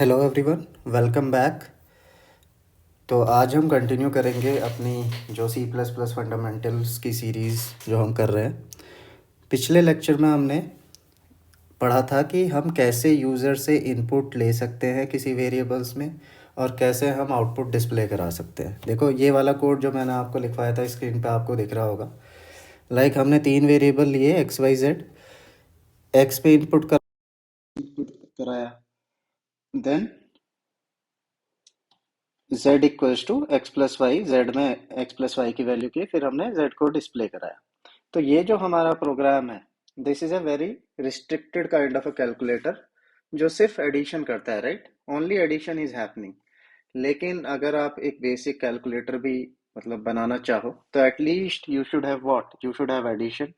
Hello everyone, welcome back. तो आज हम कंटिन्यू करेंगे अपनी जो सी प्लस प्लस फंडामेंटल्स की सीरीज़ जो हम कर रहे हैं। पिछले लेक्चर में हमने पढ़ा था कि हम कैसे यूज़र से इनपुट ले सकते हैं किसी वेरिएबल्स में और कैसे हम आउटपुट डिस्प्ले करा सकते हैं। देखो, ये वाला कोड जो मैंने आपको लिखवाया था स्क्रीन पे आपको दिख रहा होगा। हमने 3 वेरिएबल लिए एक्स वाई जेड। एक्स पे इनपुट कराया, then z equals to x plus y, z में एक्स प्लस वाई की वैल्यू की, फिर हमने z को डिस्प्ले कराया। तो ये जो हमारा प्रोग्राम है, this is a very restricted kind of a calculator जो सिर्फ एडिशन करता है, right? Only addition is happening. लेकिन अगर आप एक बेसिक कैलकुलेटर भी मतलब बनाना चाहो तो at least you should have what, you should have addition,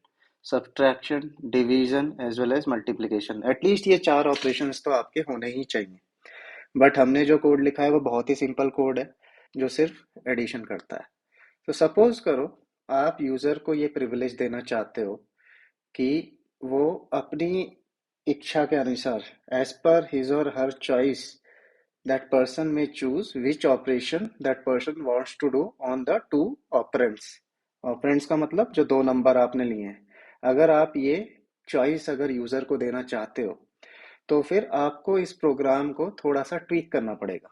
subtraction, division as well as multiplication. At least ये 4 ऑपरेशंस तो आपके होने ही चाहिए। बट हमने जो कोड लिखा है वो बहुत ही सिंपल कोड है जो सिर्फ एडिशन करता है। तो सपोज करो आप यूजर को ये प्रिविलेज देना चाहते हो कि वो अपनी इच्छा के अनुसार, एज पर हिज और her choice, that person may choose which operation that person wants to do on the two operands. Operands का मतलब जो दो नंबर आपने लिए हैं। अगर आप ये चॉइस अगर यूजर को देना चाहते हो तो फिर आपको इस प्रोग्राम को थोड़ा सा ट्वीक करना पड़ेगा।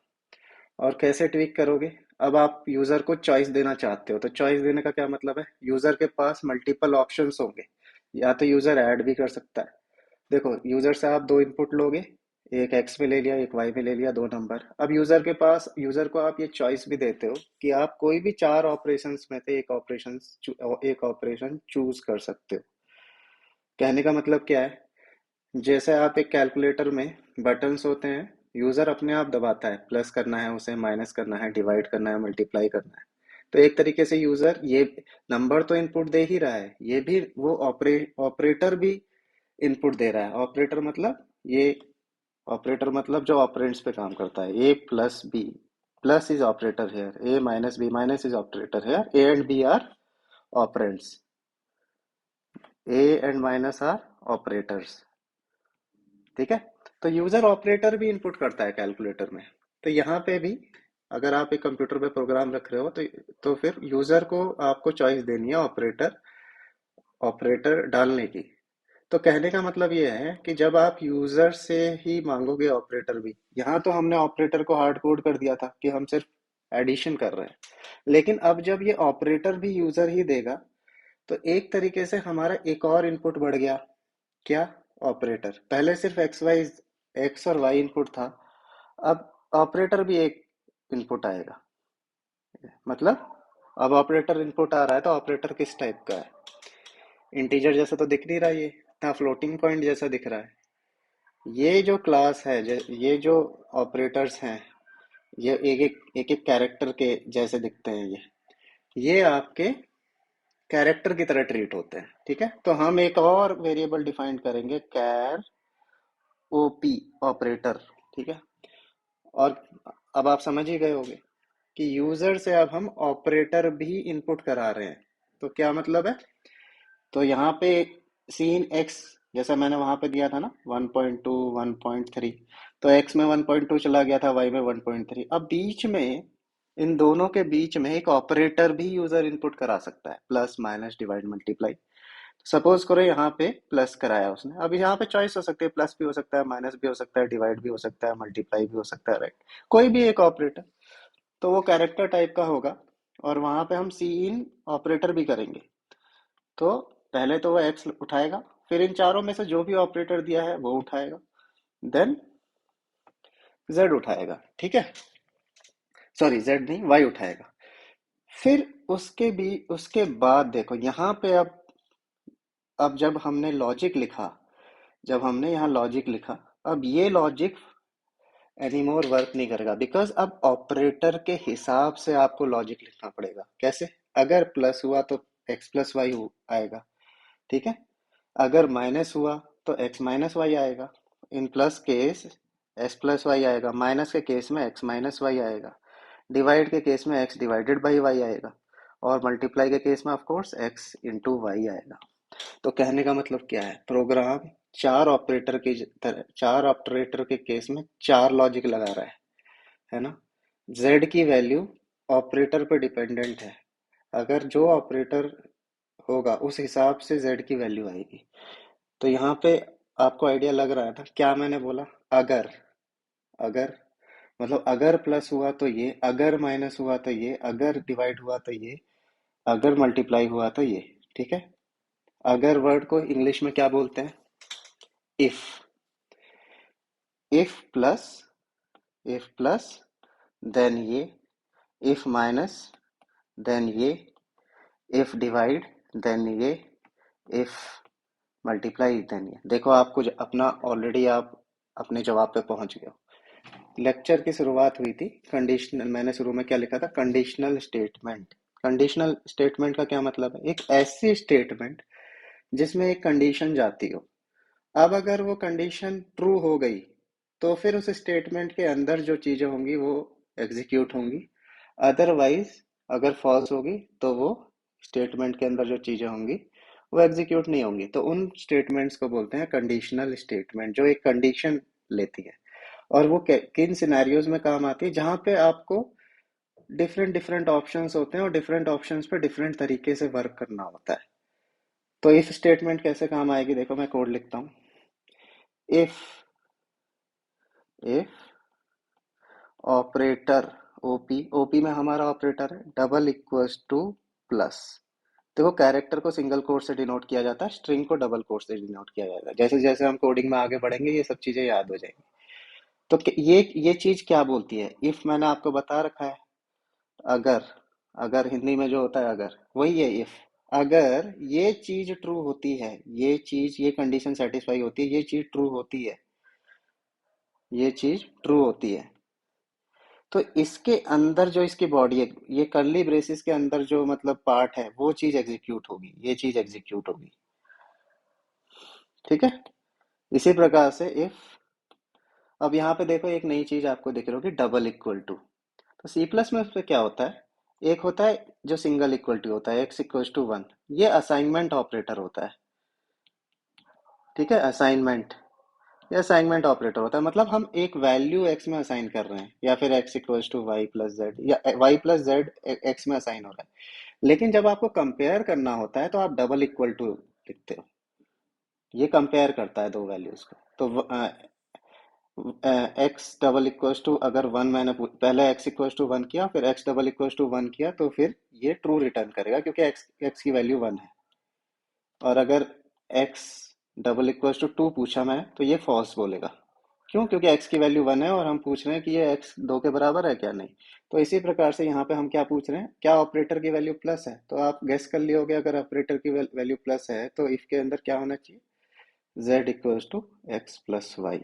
और कैसे ट्वीक करोगे? अब आप यूजर को चॉइस देना चाहते हो तो चॉइस देने का क्या मतलब है? यूजर के पास मल्टीपल ऑप्शंस होंगे, या तो यूजर ऐड भी कर सकता है। देखो, यूजर से आप दो इनपुट लोगे, एक एक्स में ले लिया, एक वाई में ले लिया, दो नंबर। अब यूजर को आप ये चॉइस भी देते हो कि आप कोई भी 4 ऑपरेशंस में से एक ऑपरेशन चूज कर सकते हो। कहने का मतलब क्या है? जैसे आप एक कैलकुलेटर में बटन्स होते हैं, यूजर अपने आप दबाता है, प्लस करना है उसे, माइनस करना है, डिवाइड करना है, मल्टीप्लाई करना है। तो एक तरीके से यूजर ये नंबर तो इनपुट दे ही रहा है, ये भी वो ऑपरेटर भी इनपुट दे रहा है। ऑपरेटर मतलब जो ऑपरेंड्स पे काम करता है। A plus B, plus is operator here, A minus B minus is operator here, A and B are operands, A and minus are operators. ठीक है? तो यूजर ऑपरेटर भी इनपुट करता है कैलकुलेटर में। तो यहाँ पे भी अगर आप एक कंप्यूटर पे प्रोग्राम रख रहे हो तो फिर यूजर को आपको चॉइस देनी है ऑपरेटर ऑपरेटर डालने की। तो कहने का मतलब ये है कि जब आप यूजर से ही मांगोगे ऑपरेटर भी, यहाँ तो हमने ऑपरेटर को हार्ड कोड कर दिया था कि हम सिर्फ एडिशन कर रहे हैं। लेकिन अब जब ये ऑपरेटर भी यूजर ही देगा तो एक तरीके से हमारा एक और इनपुट बढ़ गया। क्या? ऑपरेटर। पहले सिर्फ एक्स और वाई इनपुट था, अब ऑपरेटर भी एक इनपुट आएगा। मतलब अब ऑपरेटर इनपुट आ रहा है तो ऑपरेटर किस टाइप का है? इंटीजर जैसा तो दिख नहीं रहा, ये ना फ्लोटिंग पॉइंट जैसा दिख रहा है। ये जो क्लास है, ये जो ऑपरेटर्स हैं, ये एक एक कैरेक्टर के जैसे दिखते हैं। ये आपके कैरेक्टर की तरह ट्रीट होते हैं। ठीक है? तो हम एक और वेरिएबल डिफाइन करेंगे, कैर ओपी, ऑपरेटर। ठीक है? और अब आप समझ ही गए होंगे कि यूजर से अब हम ऑपरेटर भी इनपुट करा रहे हैं। तो क्या मतलब है? तो यहाँ पे सीन एक्स, जैसा मैंने वहां पे दिया था ना 1.2 1.3, तो एक्स में 1.2 चला गया था, वाई में 1.3। अब बीच में, इन दोनों के बीच में एक ऑपरेटर भी यूजर इनपुट करा सकता है, plus minus divide multiply. Suppose करो यहाँ पे प्लस कराया उसने, अब यहाँ पे चॉइस हो सकती है, प्लस भी हो सकता है, माइनस भी हो सकता है, डिवाइड भी हो सकता है, मल्टीप्लाई भी हो सकता है, राइट? कोई भी एक ऑपरेटर। तो वो कैरेक्टर टाइप का होगा और वहां पे हम सी इन ऑपरेटर भी करेंगे। तो पहले तो वो एक्स उठाएगा, फिर इन चारों में से जो भी ऑपरेटर दिया है वो उठाएगा, देन जेड उठाएगा। ठीक है? सॉरी, जेड नहीं, वाई उठाएगा। फिर उसके बाद देखो यहाँ पे अब जब हमने यहाँ लॉजिक लिखा, अब ये लॉजिक एनीमोर वर्क नहीं करेगा, बिकॉज अब ऑपरेटर के हिसाब से आपको लॉजिक लिखना पड़ेगा। कैसे? अगर प्लस हुआ तो एक्स प्लस वाई आएगा। ठीक है? अगर माइनस हुआ तो एक्स माइनस वाई आएगा। In plus case X plus Y आएगा, माइनस के केस में एक्स माइनस वाई आएगा, डिवाइड के केस में एक्स डिवाइडेड बाई वाई आएगा, और मल्टीप्लाई के केस में of course X into Y आएगा। तो कहने का मतलब क्या है? प्रोग्राम चार ऑपरेटर की तरह, चार ऑपरेटर के केस में चार लॉजिक लगा रहा है ना। जेड की वैल्यू ऑपरेटर पर डिपेंडेंट है। अगर जो ऑपरेटर होगा उस हिसाब से जेड की वैल्यू आएगी। तो यहाँ पे आपको आइडिया लग रहा है ना क्या मैंने बोला। अगर, अगर मतलब अगर प्लस हुआ तो ये, अगर माइनस हुआ तो ये, अगर डिवाइड हुआ तो ये, अगर मल्टीप्लाई हुआ तो ये। ठीक है। अगर वर्ड को इंग्लिश में क्या बोलते हैं? If. If plus, if plus then ये, इफ माइनस देन ये, इफ डिवाइड देन ये, इफ मल्टीप्लाई देन ये। देखो आपको अपना ऑलरेडी आप अपने जवाब पे पहुंच गए हो। लेक्चर की शुरुआत हुई थी कंडीशनल, मैंने शुरू में क्या लिखा था? Conditional statement. कंडीशनल स्टेटमेंट का क्या मतलब है? एक ऐसी स्टेटमेंट जिसमें एक कंडीशन जाती हो। अब अगर वो कंडीशन ट्रू हो गई तो फिर उस स्टेटमेंट के अंदर जो चीजें होंगी वो एग्जीक्यूट होंगी। अदरवाइज अगर फॉल्स होगी तो वो स्टेटमेंट के अंदर जो चीजें होंगी वो एग्जीक्यूट नहीं होंगी। तो उन स्टेटमेंट्स को बोलते हैं कंडीशनल स्टेटमेंट, जो एक कंडीशन लेती है। और वो किन सिनेरियोज में काम आती है? जहां पे आपको डिफरेंट डिफरेंट ऑप्शंस होते हैं और डिफरेंट ऑप्शंस पे डिफरेंट तरीके से वर्क करना होता है। तो इफ स्टेटमेंट कैसे काम आएगी? देखो मैं कोड लिखता हूँ। If, if operator OP, OP में हमारा ऑपरेटर है डबल इक्वल्स टू प्लस। देखो कैरेक्टर को सिंगल कोट से डिनोट किया जाता है, स्ट्रिंग को डबल कोट से डिनोट किया जाता है। जैसे जैसे हम कोडिंग में आगे बढ़ेंगे ये सब चीजें याद हो जाएंगी। तो ये चीज क्या बोलती है? इफ मैंने आपको बता रखा है। अगर, अगर हिंदी में जो होता है अगर, वही है इफ। अगर ये चीज ट्रू होती है, ये चीज, ये कंडीशन सेटिस्फाई होती है, ये चीज ट्रू होती है, ये चीज ट्रू होती है, तो इसके अंदर जो इसकी बॉडी है, ये कर्ली ब्रेसिस के अंदर जो मतलब पार्ट है वो चीज एग्जीक्यूट होगी, ये चीज एग्जीक्यूट होगी। ठीक है। इसी प्रकार से इफ, अब यहाँ पे देखो एक नई चीज आपको दिख रही होगी, डबल इक्वल टू। तो सी प्लस में उसमें क्या होता है? एक होता है जो सिंगल इक्वल टू होता है, एक्स इक्वल टू वन, ये असाइनमेंट ऑपरेटर होता है। ठीक है, असाइनमेंट, ये असाइनमेंट ऑपरेटर होता है। मतलब हम एक वैल्यू एक्स में असाइन कर रहे हैं, या फिर x equal to y plus z, या वाई प्लस जेड एक्स में असाइन हो रहा है। लेकिन जब आपको कंपेयर करना होता है तो आप डबल इक्वल टू लिखते हो। ये कंपेयर करता है दो वैल्यूज को। तो एक्स डबल इक्वल टू, अगर वन, मैंने पहले एक्स इक्वल टू वन किया फिर x double equal to one किया, तो फिर ये ट्रू रिटर्न करेगा क्योंकि एक्स, एक्स की वैल्यू वन है। और अगर x double equal to two पूछा मैं तो ये फॉल्स बोलेगा। क्यों? क्योंकि एक्स की वैल्यू वन है और हम पूछ रहे हैं कि ये एक्स दो के बराबर है क्या? नहीं। तो इसी प्रकार से यहाँ पे हम क्या पूछ रहे हैं? क्या ऑपरेटर की वैल्यू प्लस है? तो आप गेस कर लियोगे, अगर ऑपरेटर की वैल्यू प्लस है तो इफ के अंदर क्या होना चाहिए? z equals to x plus y.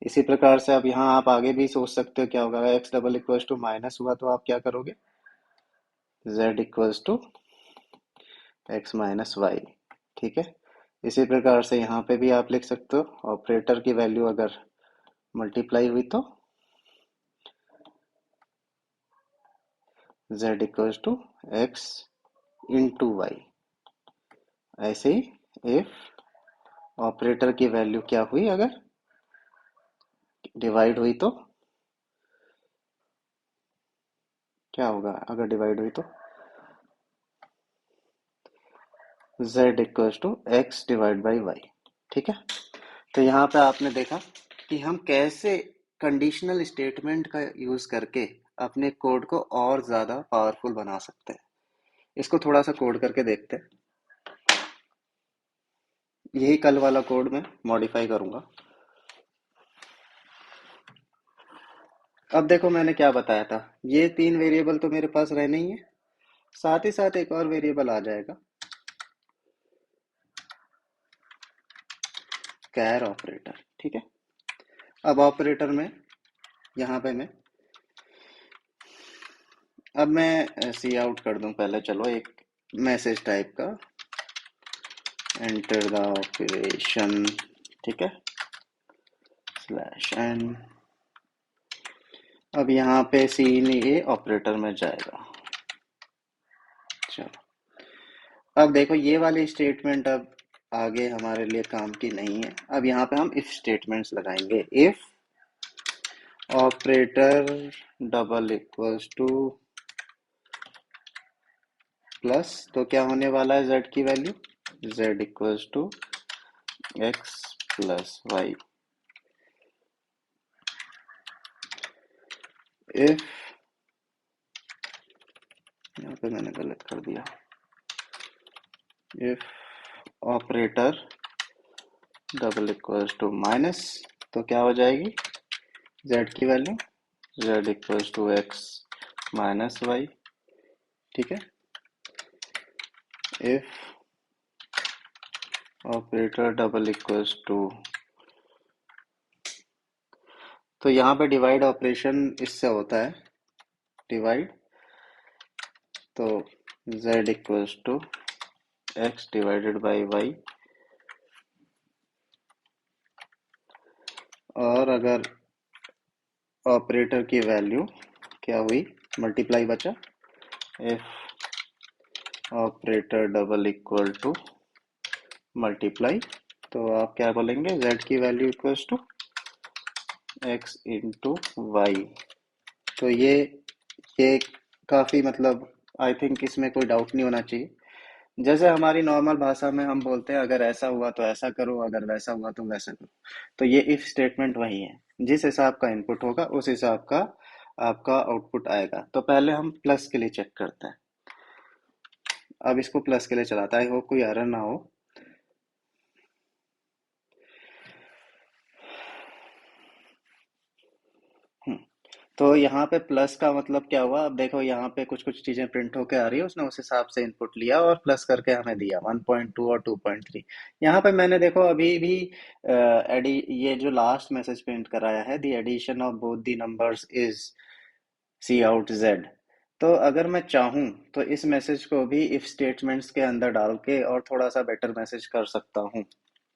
इसी प्रकार से अब यहाँ आप आगे भी सोच सकते हो क्या होगा। अगर x double equals to minus हुआ तो आप क्या करोगे? z equals to x minus y. ठीक है। इसी प्रकार से यहाँ पे भी आप लिख सकते हो, ऑपरेटर की वैल्यू अगर मल्टीप्लाई हुई तो z equals to x into y. ऐसे ही इफ ऑपरेटर की वैल्यू क्या हुई, अगर डिवाइड हुई तो क्या होगा? अगर डिवाइड हुई तो z equals to x divide by y. ठीक है। तो यहाँ पे आपने देखा कि हम कैसे कंडीशनल स्टेटमेंट का यूज करके अपने कोड को और ज्यादा पावरफुल बना सकते हैं। इसको थोड़ा सा कोड करके देखते हैं। यही कल वाला कोड मैं मॉडिफाई करूंगा। अब देखो मैंने क्या बताया था, ये तीन वेरिएबल तो मेरे पास रहने ही है, साथ ही साथ एक और वेरिएबल आ जाएगा, कैर ऑपरेटर। ठीक है। अब ऑपरेटर में यहाँ पे मैं सी आउट कर दूं पहले। चलो एक मैसेज टाइप का, एंटर द ऑपरेशन। ठीक है, स्लैश एन। अब यहाँ पे सी ए ऑपरेटर में जाएगा। चलो अब देखो ये वाली स्टेटमेंट अब आगे हमारे लिए काम की नहीं है। अब यहाँ पे हम इफ स्टेटमेंट्स लगाएंगे। If operator double equals to plus, तो क्या होने वाला है z की value, z equals to x plus y. If, यहाँ पे मैंने गलत कर दिया, if operator double equals to minus, तो क्या हो जाएगी z की value, z equals to x minus y. ठीक है। If operator double equals to, तो यहाँ पे डिवाइड ऑपरेशन इससे होता है, डिवाइड, तो z equals to x divided by y। और अगर ऑपरेटर की वैल्यू क्या हुई, मल्टीप्लाई बचा, if operator double equal to multiply, तो आप क्या बोलेंगे, z की value equals to x into y. तो ये काफ़ी मतलब आई थिंक इसमें कोई डाउट नहीं होना चाहिए। जैसे हमारी नॉर्मल भाषा में हम बोलते हैं, अगर ऐसा हुआ तो ऐसा करो, अगर वैसा हुआ तो वैसा करो। तो ये इफ स्टेटमेंट वही है, जिस हिसाब का इनपुट होगा उस हिसाब का आपका आउटपुट आएगा। तो पहले हम प्लस के लिए चेक करते हैं। अब इसको प्लस के लिए चलाता है, आई होप कोई एरर ना हो। हम्म, तो यहाँ पे प्लस का मतलब क्या हुआ, अब देखो यहाँ पे कुछ कुछ चीजें प्रिंट होके आ रही है, उसने उस हिसाब से इनपुट लिया और प्लस करके हमें दिया 1.2 और 2.3। यहाँ पे मैंने देखो अभी भी एडी, ये जो लास्ट मैसेज प्रिंट कराया है, the addition of both the numbers is cout z. तो अगर मैं चाहूँ तो इस मैसेज को भी इफ स्टेटमेंट्स के अंदर डाल के और थोड़ा सा बेटर मैसेज कर सकता हूँ।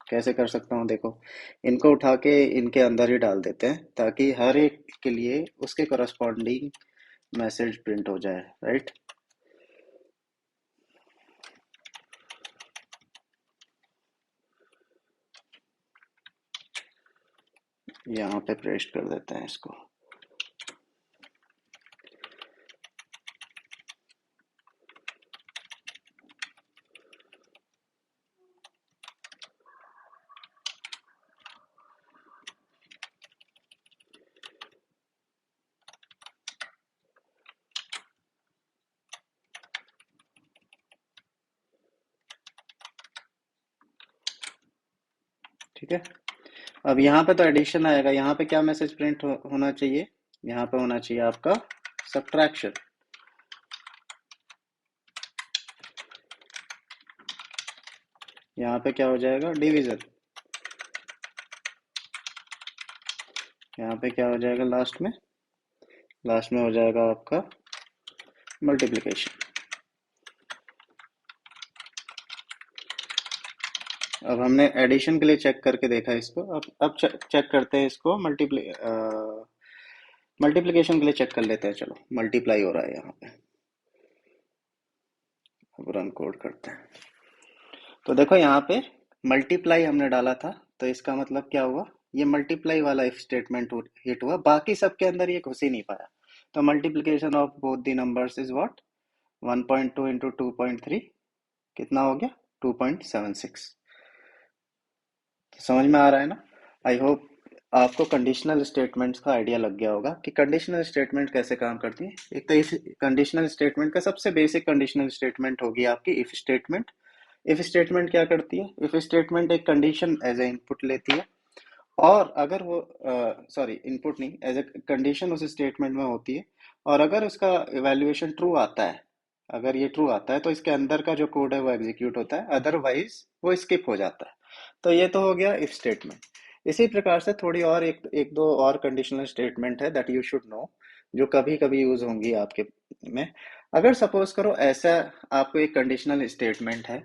कैसे कर सकता हूँ, देखो इनको उठा के इनके अंदर ही डाल देते हैं, ताकि हर एक के लिए उसके करस्पॉन्डिंग मैसेज प्रिंट हो जाए, राइट। यहाँ पे पेस्ट कर देते हैं इसको। ठीक है। अब यहाँ पे तो एडिशन आएगा, यहाँ पे क्या मैसेज प्रिंट होना चाहिए, यहाँ पे होना चाहिए आपका सब्ट्रैक्शन। यहाँ पे क्या हो जाएगा, डिवीजन। यहाँ पे क्या हो जाएगा, लास्ट में हो जाएगा आपका मल्टीप्लिकेशन। अब हमने एडिशन के लिए चेक करके देखा इसको, अब चेक करते हैं इसको मल्टीप्लिकेशन के लिए चेक कर लेते हैं। चलो मल्टीप्लाई हो रहा है यहाँ पे, अब रन कोड करते हैं। तो देखो यहाँ पे मल्टीप्लाई हमने डाला था, तो इसका मतलब क्या हुआ, ये मल्टीप्लाई वाला इफ स्टेटमेंट हिट हुआ, बाकी सब के अंदर ये घुस ही नहीं पाया। तो multiplication of both the numbers is what, 1.2 into 2.3 कितना हो गया, 2.76। तो समझ में आ रहा है ना। आई होप आपको कंडीशनल स्टेटमेंट्स का आइडिया लग गया होगा कि कंडीशनल स्टेटमेंट कैसे काम करती है। एक तो इस कंडीशनल स्टेटमेंट का सबसे बेसिक कंडीशनल स्टेटमेंट होगी आपकी इफ स्टेटमेंट। इफ स्टेटमेंट क्या करती है, इफ स्टेटमेंट एक कंडीशन एज ए इनपुट लेती है, और अगर वो सॉरी इनपुट नहीं, एज ए कंडीशन उस स्टेटमेंट में होती है, और अगर उसका इवैल्यूएशन ट्रू आता है, अगर ये ट्रू आता है तो इसके अंदर का जो कोड है वो एग्जीक्यूट होता है, अदरवाइज वो स्किप हो जाता है। तो ये तो हो गया इफ स्टेटमेंट। इसी प्रकार से थोड़ी और एक दो और कंडीशनल स्टेटमेंट है दैट यू शुड नो, जो कभी कभी यूज होंगी आपके में। अगर सपोज करो ऐसा आपको एक कंडीशनल स्टेटमेंट है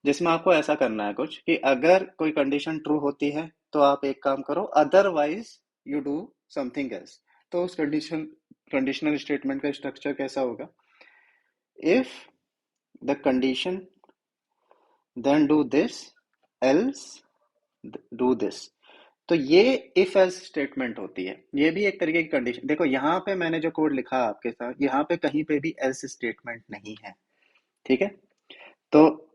जिसमें आपको ऐसा करना है कुछ, कि अगर कोई कंडीशन ट्रू होती है तो आप एक काम करो, otherwise you do something else. तो उस कंडीशनल स्टेटमेंट का स्ट्रक्चर कैसा होगा, if the condition then do this, else do this. तो ये इफ एल्स स्टेटमेंट होती है, ये भी एक तरीके की कंडीशन। देखो यहाँ पे मैंने जो कोड लिखा आपके साथ, यहाँ पे कहीं पे भी एल्स स्टेटमेंट नहीं है, ठीक है। तो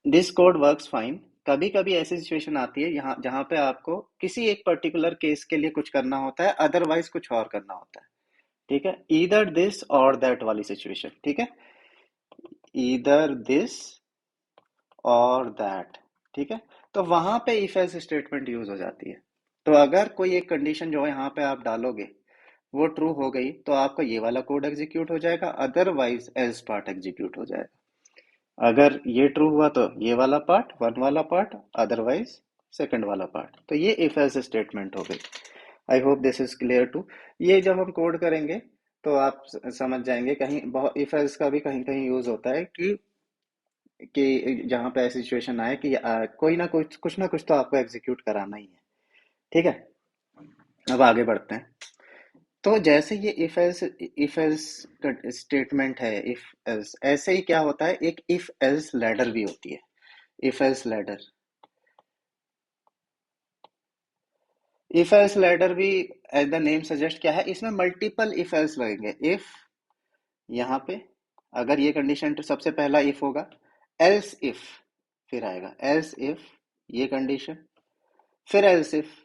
दिस कोड वर्क्स फाइन। कभी कभी ऐसी सिचुएशन आती है यहाँ जहाँ पे आपको किसी एक पर्टिकुलर केस के लिए कुछ करना होता है, अदरवाइज कुछ और करना होता है, ठीक है। ईदर दिस और दैट वाली सिचुएशन, ठीक है। ईदर दिस और दैट, ठीक है। तो वहां पे इफ एल्स स्टेटमेंट यूज हो जाती है। तो अगर कोई एक कंडीशन जो है यहाँ पे आप डालोगे वो ट्रू हो गई तो आपका ये वाला कोड एग्जीक्यूट हो जाएगा, अदरवाइज एल्स पार्ट एग्जीक्यूट हो जाएगा। अगर ये ट्रू हुआ तो ये वाला पार्ट, वन वाला पार्ट, अदरवाइज सेकंड वाला पार्ट। तो ये इफ एल्स स्टेटमेंट हो गई। I hope this is clear to. ये जब हम कोड करेंगे तो आप समझ जाएंगे। कहीं बहुत इफ एल्स का भी कहीं कहीं यूज होता है कि जहां पे ऐसी सिचुएशन आए कि कोई ना कुछ तो आपको एग्जीक्यूट कराना ही है, ठीक है। अब आगे बढ़ते हैं। तो जैसे ये इफ एल्स स्टेटमेंट है, इफ एल्स, ऐसे ही क्या होता है, एक इफ एल्स लैडर भी होती है। If else ladder, if else ladder भी एज द नेम सजेस्ट क्या है, इसमें मल्टीपल इफ एल्स लगेंगे। इफ यहाँ पे अगर ये कंडीशन, तो सबसे पहला इफ होगा, एल्स इफ, फिर आएगा एल्स इफ ये कंडीशन, फिर एल्स इफ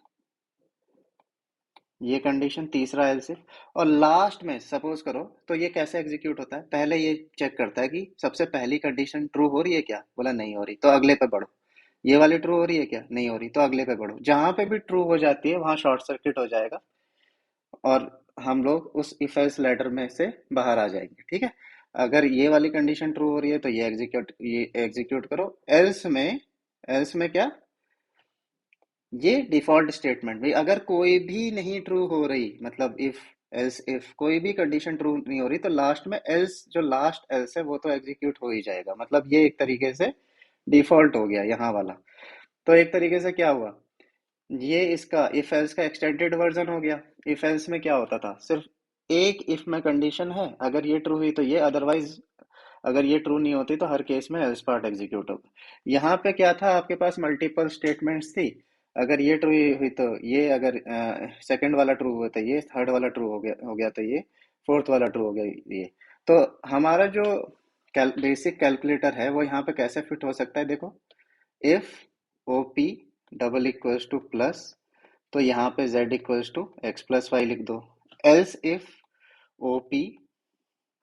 ये कंडीशन, तीसरा एल्स इफ, और लास्ट में सपोज करो। तो ये कैसे एग्जीक्यूट होता है, पहले ये चेक करता है कि सबसे पहली कंडीशन ट्रू हो रही है क्या, बोला नहीं हो रही तो अगले पे बढ़ो। ये वाली ट्रू हो रही है क्या, नहीं हो रही तो अगले पे बढ़ो। जहां पे भी ट्रू हो जाती है वहां शॉर्ट सर्किट हो जाएगा और हम लोग उस इफ एल्स लैडर में से बाहर आ जाएंगे, ठीक है। अगर ये वाली कंडीशन ट्रू हो रही है तो ये एग्जीक्यूट करो। एल्स में क्या, ये डिफॉल्ट स्टेटमेंट भाई, अगर कोई भी नहीं ट्रू हो रही, मतलब इफ एल्स इफ कोई भी कंडीशन ट्रू नहीं हो रही तो लास्ट में एल्स, जो लास्ट एल्स है वो तो एग्जीक्यूट हो ही जाएगा। मतलब ये एक तरीके से डिफॉल्ट हो गया यहाँ वाला। तो एक तरीके से क्या हुआ, ये इसका इफ एल्स का एक्सटेंडेड वर्जन हो गया। इफ एल्स में क्या होता था, सिर्फ एक इफ में कंडीशन है, अगर ये ट्रू हुई तो ये, अदरवाइज अगर ये ट्रू नहीं होती तो हर केस में एल्स पार्ट एग्जीक्यूट होगा। यहाँ पे क्या था, आपके पास मल्टीपल स्टेटमेंट्स थी। अगर ये ट्रू हुई तो ये, अगर सेकंड वाला ट्रू हुआ तो ये, थर्ड वाला ट्रू हो गया तो ये, फोर्थ वाला ट्रू हो गया ये। तो हमारा जो बेसिक कैलकुलेटर है वो यहाँ पे कैसे फिट हो सकता है, देखो। If O P double equals to plus, तो यहाँ पे z equals to x plus y लिख दो। Else if O P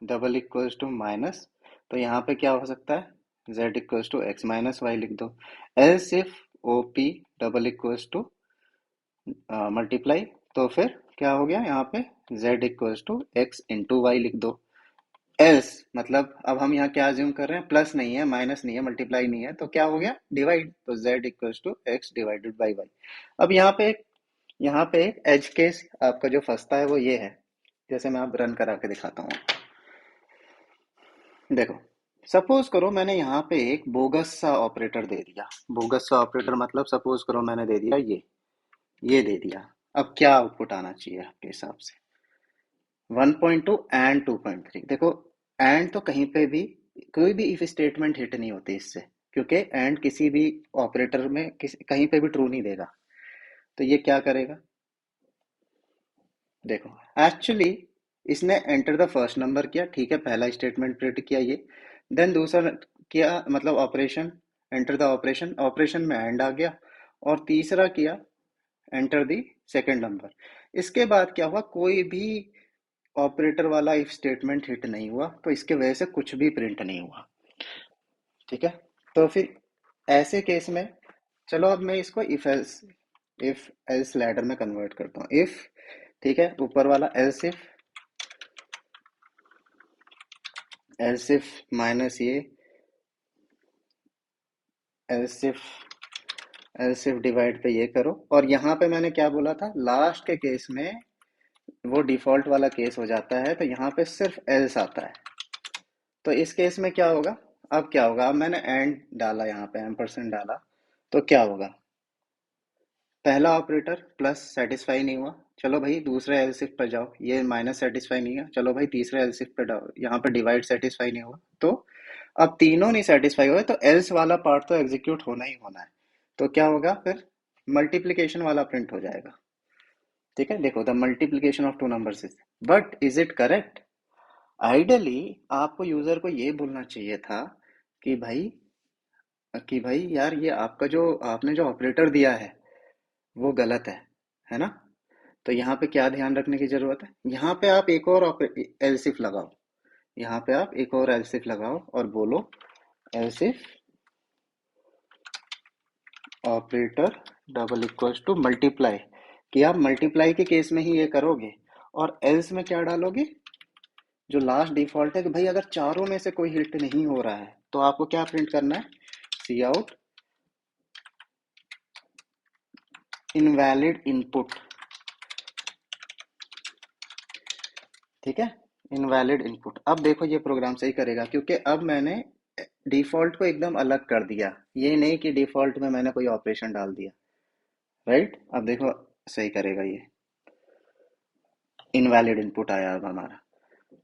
double equals to minus, तो यहाँ पे क्या हो सकता है, z equals to x minus y लिख दो। Else if O P double equals to multiply, तो फिर क्या हो गया यहाँ पे, z equals to x into y लिख दो। एल्स मतलब अब हम यहाँ क्या अज्यूम कर रहे हैं, प्लस नहीं है, माइनस नहीं है, मल्टीप्लाई नहीं है, तो क्या हो गया, डिवाइड। तो z equals to x divided by y. अब यहाँ पे एक एज केस आपका जो फंसता है वो ये है। जैसे मैं आप रन करा के दिखाता हूँ, देखो। सपोज करो मैंने यहाँ पे एक बोगस सा ऑपरेटर दे दिया। बोगस सा ऑपरेटर मतलब सपोज करो मैंने दे दिया ये दे दिया। अब क्या आउटपुट आना चाहिए आपके हिसाब से, 1.2 एंड 2.3। देखो, एंड तो कहीं पे भी कोई भी इफ स्टेटमेंट हिट नहीं होती इससे, क्योंकि एंड किसी भी ऑपरेटर में कहीं पे भी ट्रू नहीं देगा। तो ये क्या करेगा, देखो। एक्चुअली इसने एंटर द फर्स्ट नंबर किया, ठीक है, पहला स्टेटमेंट प्रिंट किया ये। देन दूसरा किया, मतलब operation, enter the operation, operation में एंड आ गया। और तीसरा किया, एंटर द सेकंड नंबर। इसके बाद क्या हुआ, कोई भी ऑपरेटर वाला इफ स्टेटमेंट हिट नहीं हुआ, तो इसके वजह से कुछ भी प्रिंट नहीं हुआ, ठीक है। तो फिर ऐसे केस में, चलो अब मैं इसको इफ एल्स लैडर में कन्वर्ट करता हूँ। इफ, ठीक है, ऊपर वाला एल्स इफ माइनस ये, एल्स इफ डिवाइड पे ये करो। और यहाँ पे मैंने क्या बोला था, लास्ट के केस में वो डिफॉल्ट वाला केस हो जाता है, तो यहाँ पे सिर्फ एल्स आता है। तो इस केस में क्या होगा, अब क्या होगा, अब मैंने एंड डाला, यहाँ पे एम्परसेंड डाला, तो क्या होगा, पहला ऑपरेटर प्लस सेटिस्फाई नहीं हुआ, चलो भाई दूसरे एलसिफ पर जाओ। ये माइनस सेटिस्फाई नहीं है, चलो भाई तीसरे एलसिफ पर जाओ। यहाँ पे डिवाइड सेटिस्फाई नहीं हुआ, तो अब तीनों नहीं सेटिस्फाई हुए तो एल्स वाला पार्ट तो एग्जीक्यूट होना ही होना है। तो क्या होगा फिर, मल्टीप्लिकेशन वाला प्रिंट हो जाएगा। ठीक है, देखो, the multiplication of two numbers is, but is it correct? Ideally आपको यूजर को ये बोलना चाहिए था कि भाई यार, ये आपका जो आपने जो ऑपरेटर दिया है वो गलत है ना? तो यहाँ पे क्या ध्यान रखने की जरूरत है, यहाँ पे आप एक और एलसिफ लगाओ, यहाँ पे आप एक और एलसिफ लगाओ और बोलो elif operator double equals to multiply, कि आप मल्टीप्लाई के केस में ही ये करोगे। और एल्स में क्या डालोगे, जो लास्ट डिफॉल्ट है, कि भाई अगर चारों में से कोई हिट नहीं हो रहा है तो आपको क्या प्रिंट करना है, सी आउट इनवैलिड इनपुट। ठीक है, इनवैलिड इनपुट। अब देखो ये प्रोग्राम सही करेगा, क्योंकि अब मैंने डिफॉल्ट को एकदम अलग कर दिया, ये नहीं कि डिफॉल्ट में मैंने कोई ऑपरेशन डाल दिया। राइट, अब देखो सही करेगा ये, इनवैलिड इनपुट आया अब हमारा।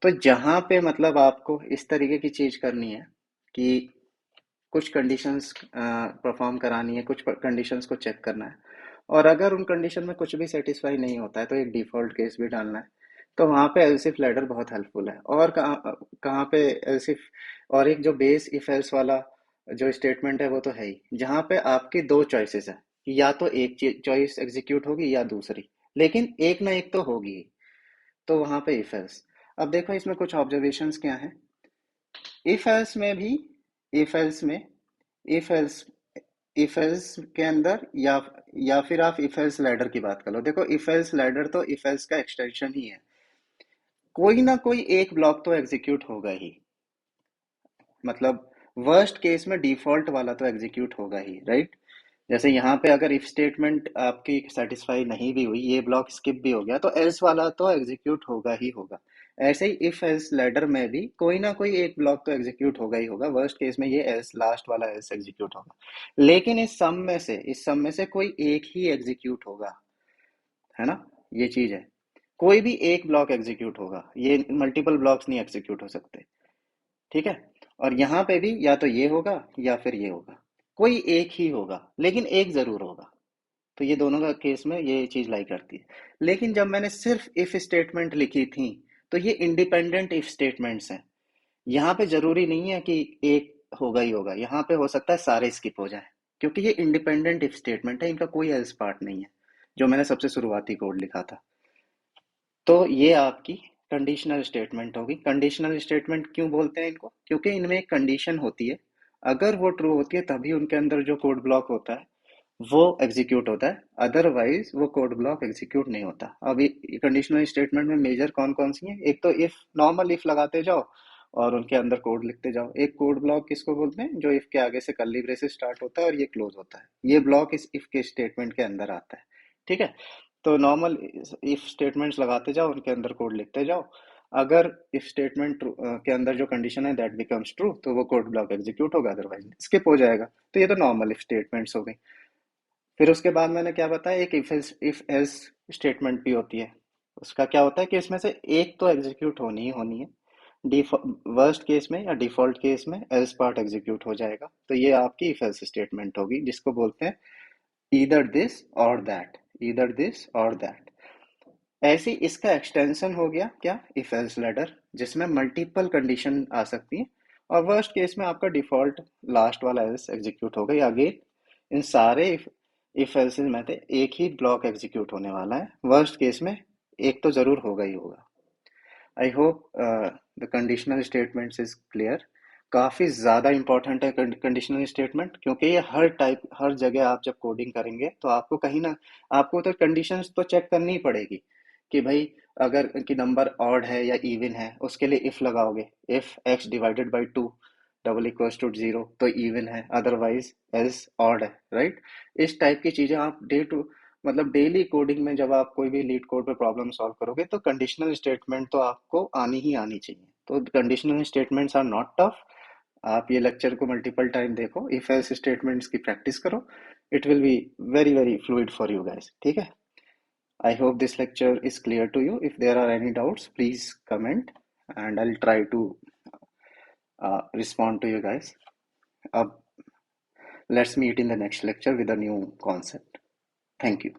तो जहां पे मतलब आपको इस तरीके की चीज करनी है कि कुछ कंडीशंस परफॉर्म करानी है, कुछ कंडीशंस को चेक करना है, और अगर उन कंडीशन में कुछ भी सेटिस्फाई नहीं होता है तो एक डिफॉल्ट केस भी डालना है, तो वहाँ पे एलसिफ लैडर बहुत हेल्पफुल है। और कहाँ कहाँ पे एलसिफ, और एक जो बेस इफ एल्स वाला जो स्टेटमेंट है वो तो है ही, जहाँ पे आपकी दो चॉइसेस है, या तो एक चॉइस एग्जीक्यूट होगी या दूसरी, लेकिन एक ना एक तो होगी ही। तो वहाँ पे इफ एल्स। अब देखो इसमें कुछ ऑब्जर्वेशंस क्या है, इफ एल्स में भी, इफ एल्स में, इफ एल्स, इफ एल्स के अंदर, या फिर आप इफ एल्स लैडर की बात कर लो। देखो इफ एल्स लैडर तो इफ एल्स का एक्सटेंशन ही है, कोई ना कोई एक ब्लॉक तो एग्जीक्यूट होगा ही, मतलब वर्स्ट केस में डिफॉल्ट वाला तो एग्जीक्यूट होगा ही, राइट? जैसे यहाँ पे अगर इफ स्टेटमेंट आपकी सेटिस्फाई नहीं भी हुई, ये ब्लॉक स्किप भी हो गया, तो एल्स वाला तो एग्जीक्यूट होगा ही होगा। ऐसे ही इफ एल्स लैडर में भी कोई ना कोई एक ब्लॉक तो एग्जीक्यूट होगा ही होगा, वर्स्ट केस में ये एल्स लास्ट वाला एल्स एग्जीक्यूट होगा। लेकिन इस सम में से कोई एक ही एग्जीक्यूट होगा, है ना? ये चीज है, कोई भी एक ब्लॉक एग्जीक्यूट होगा, ये मल्टीपल ब्लॉक्स नहीं एग्जीक्यूट हो सकते। ठीक है, और यहाँ पे भी या तो ये होगा या फिर ये होगा, कोई एक ही होगा, लेकिन एक जरूर होगा। तो ये दोनों का केस में ये चीज लाई करती है। लेकिन जब मैंने सिर्फ इफ स्टेटमेंट लिखी थी, तो ये इंडिपेंडेंट इफ स्टेटमेंट्स हैं, यहाँ पे जरूरी नहीं है कि एक होगा ही होगा, यहाँ पे हो सकता है सारे स्किप हो जाए, क्योंकि ये इंडिपेंडेंट इफ स्टेटमेंट है, इनका कोई एल्स पार्ट नहीं है, जो मैंने सबसे शुरुआती कोड लिखा था। तो ये आपकी कंडीशनल स्टेटमेंट होगी। कंडीशनल स्टेटमेंट क्यों बोलते हैं इनको, क्योंकि इनमें एक कंडीशन होती है, अगर वो ट्रू होती है तभी उनके अंदर जो कोड ब्लॉक होता है वो एग्जीक्यूट होता है, अदरवाइज वो कोड ब्लॉक एग्जीक्यूट नहीं होता। अभी कंडीशनल स्टेटमेंट में मेजर कौन कौन सी है, एक तो इफ, नॉर्मल इफ लगाते जाओ और उनके अंदर कोड लिखते जाओ। एक कोड ब्लॉक किसको बोलते हैं, जो इफ के आगे से कर्ली ब्रेसेस स्टार्ट होता है और ये क्लोज होता है, ये ब्लॉक इस इफ के स्टेटमेंट के अंदर आता है। ठीक है, तो नॉर्मल इफ स्टेटमेंट्स लगाते जाओ, उनके अंदर कोड लिखते जाओ। अगर इफ स्टेटमेंट के अंदर जो कंडीशन है दैट बिकम्स ट्रू, तो वो कोड ब्लॉक एग्जीक्यूट होगा, अदरवाइज स्किप हो जाएगा। तो ये तो नॉर्मल इफ स्टेटमेंट्स हो गई। फिर उसके बाद मैंने क्या बताया, एक इफ एल्स स्टेटमेंट भी होती है। उसका क्या होता है कि इसमें से एक तो एग्जीक्यूट होनी ही होनी है, वर्स्ट केस में या डिफॉल्ट केस में एल्स पार्ट एग्जीक्यूट हो जाएगा। तो ये आपकी इफ एल्स स्टेटमेंट होगी, जिसको बोलते हैं ईदर दिस और दैट, ईदर दिस और दैट। ऐसे ही इसका एक्सटेंशन हो गया क्या, इफ एल्स लैडर, जिसमें मल्टीपल कंडीशन आ सकती हैं, और वर्स्ट केस में आपका डिफॉल्ट लास्ट वाला एल्स एग्जीक्यूट हो गई। अगेन इन सारे इफ एल्स में से एक ही ब्लॉक एग्जीक्यूट होने वाला है, वर्स्ट केस में एक तो जरूर होगा ही होगा। I hope the conditional statements is clear. काफी ज्यादा इंपॉर्टेंट है कंडीशनल स्टेटमेंट, क्योंकि ये हर टाइप, हर जगह आप जब कोडिंग करेंगे तो आपको कहीं ना, आपको तो कंडीशंस तो चेक करनी ही पड़ेगी कि भाई अगर कि नंबर ऑड है या इवन है, उसके लिए इफ लगाओगे, if x divided by two double equals to zero तो इवन है, अदरवाइज एल्स ऑड है, राइट? इस टाइप की चीजें आप डे टू, मतलब डेली कोडिंग में जब आप कोई भी लीड कोड पे प्रॉब्लम सॉल्व करोगे तो कंडीशनल स्टेटमेंट तो आपको आनी ही आनी चाहिए। तो conditional statements are not tough. आप ये लेक्चर को मल्टीपल टाइम देखो, इफ एल्स स्टेटमेंट्स की प्रैक्टिस करो, it will be very very fluid for you guys. ठीक है, I hope this lecture is clear to you. If there are any doubts please comment and I will try to respond to you guys. अब Let's meet in the next lecture with a new concept. Thank you.